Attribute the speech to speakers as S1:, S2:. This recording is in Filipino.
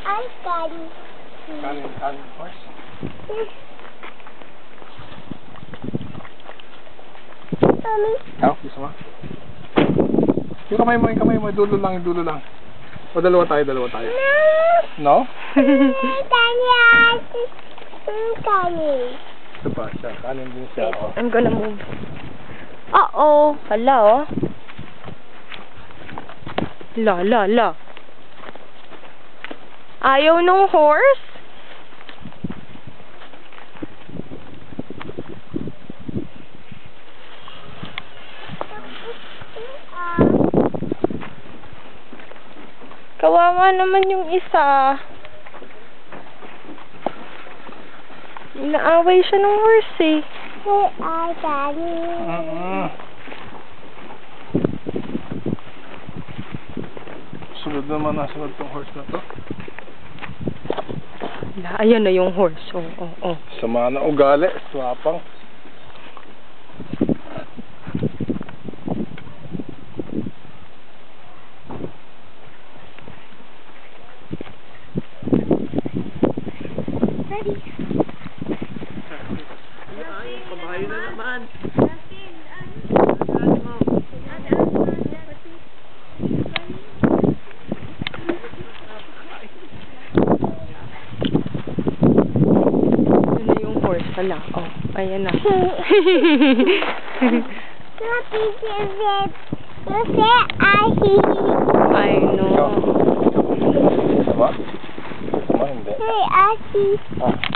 S1: I can.
S2: Kanin horse.
S1: Mommy.
S2: Ikaw, gusto mo? Yung kamay mo, dulo lang. O, dalawa tayo. No?
S1: Kanin.
S2: Ito pa siya, kanin din siya. Oh.
S3: I'm gonna move. Uh-oh. Hala, oh. La. Ayaw nung horse? Kawawa naman yung isa. Inaaway siya ng horse eh.
S2: Sunod naman tong horse na to.
S3: Ayan na yung horse. Oh.
S2: Sama na ugali, swapang.
S1: Ready?
S3: Pabahay na naman. Yun na yung horse. Hala. Oh, ayan na. I know.
S2: Sama? Sama, hindi.
S1: Hey, Auntie.
S2: Ah.